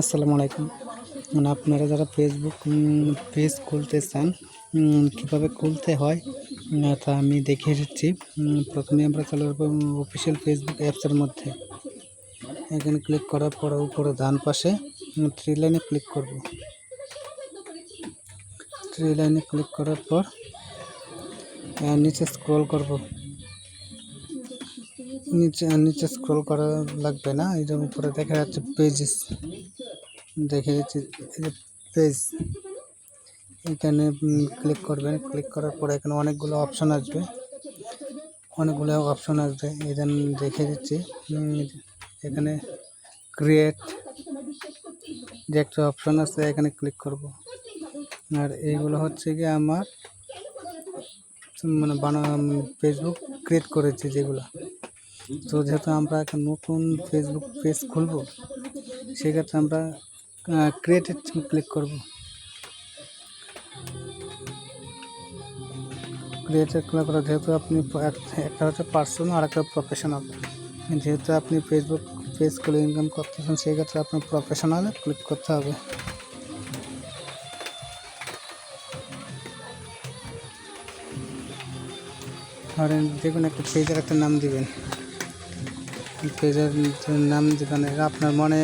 আসসালামু আলাইকুম। আপনারা যারা ফেসবুক পেজ খুলতে চান, কীভাবে খুলতে হয় তা আমি দেখিয়ে দিচ্ছি। প্রথমে আমরা চলে যাব অফিসিয়াল ফেসবুক অ্যাপসের মধ্যে। এখানে ক্লিক করার পর উপরে ডান পাশে থ্রি লাইনে ক্লিক করব। থ্রি লাইনে ক্লিক করার পর নিচে স্ক্রল করব। নিচে স্ক্রল করা লাগবে না, এই যে উপরে দেখা যাচ্ছে পেজেস, দেখে যাচ্ছে এই যে পেজ, এখানে ক্লিক করবেন। ক্লিক করার পরে এখানে অনেকগুলো অপশন আসবে, এখানে দেখে দিচ্ছি। এখানে ক্রিয়েট যে একটা অপশন আছে, এখানে ক্লিক করব। আর এইগুলো হচ্ছে কি আমার ফেসবুক ক্রিয়েট করেছি যেগুলো। তো যেহেতু আমরা একটা নতুন ফেসবুক পেজ খুলব, সেক্ষেত্রে আমরা ক্রিয়েটে ক্লিক করব। ক্রিয়েটে ক্লিক করা, যেহেতু আপনি একটা হচ্ছে পার্সোনাল আর একটা প্রফেশনাল, যেহেতু আপনি ফেসবুক পেজ খুলে ইনকাম করতেছেন, সেক্ষেত্রে আপনার প্রফেশনালে ক্লিক করতে হবে। ধরেন যে কোনো একটা পেজের একটা নাম দিবেন, পেজের নাম দিবেন আপনার মনে,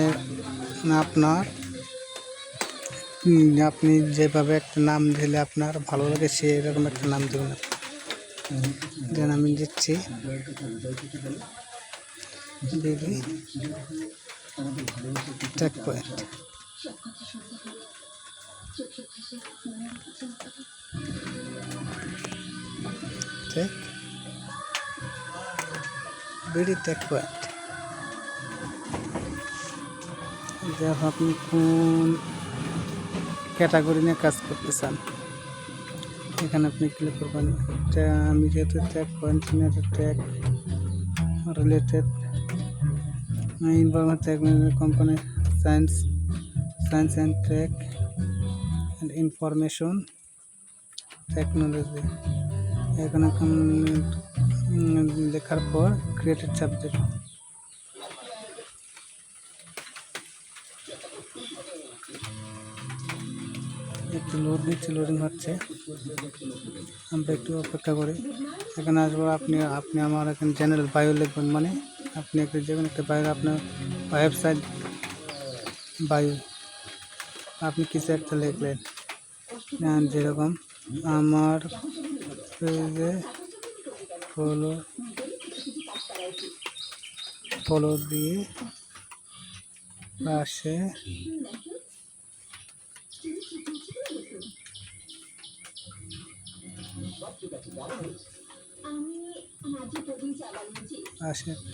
আপনি যেভাবে একটা নাম দিলে আপনার ভালো লাগে সেরকম একটা নাম দেবেন। দেন আমি দিচ্ছি baby tech point. Tech point. আপনি কোন ক্যাটাগরি নিয়ে কাজ করতে চান, এখানে আপনি ক্লিক করবেন। আমি যেহেতু টেক পয়েন্ট নিয়ে, tech related information technology company, science and tech and information technology, এখানে লেখার পর ক্রিয়েটেড সাবজেক্ট। একটু লোডিং হচ্ছে, আমরা একটু অপেক্ষা করি। এখানে আসবো, আপনি আমার এখানে জেনারেল বায়ো লিখবেন, মানে আপনি যে কোনো একটা বায়ো, আপনার ওয়েবসাইট বায়ো আপনি কিছু একটা লিখলেন, যেরকম আমার পেজে ফলো দিয়ে পাশে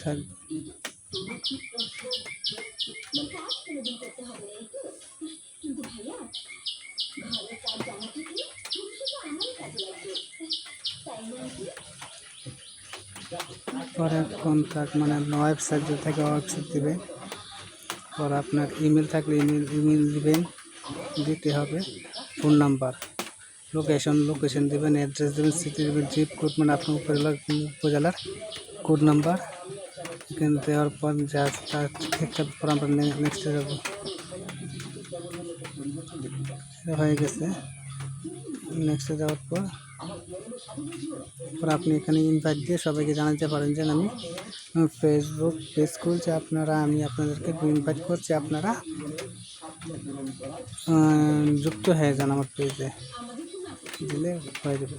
থাকবে। পরে কন্ট্যাক্ট, মানে আপনার ওয়েবসাইট যে থাকে ওয়েবসাইট দেবেন। পর আপনার ইমেল থাকলে ইমেল দিবেন, দিতে হবে। ফোন নাম্বার, লোকেশন দেবেন, অ্যাড্রেস দেবেন, সিটি দেবেন, জিপ কোড, মানে আপনার উপজেলার কোড নাম্বার। এখানে দেওয়ার পর যা ঠিকঠাক পর আমরা নেক্সটে যাব। হয়ে গেছে। নেক্সটে যাওয়ার পর আপনি এখানে ইনভাইট দিয়ে সবাইকে জানাতে পারেন যে আমি ফেসবুক পেজ খুলছি, আমি আপনাদেরকে ইনভাইট করছি, আপনারা যুক্ত হয়ে যান আমার পেজে, দিলে হয়ে যাবে।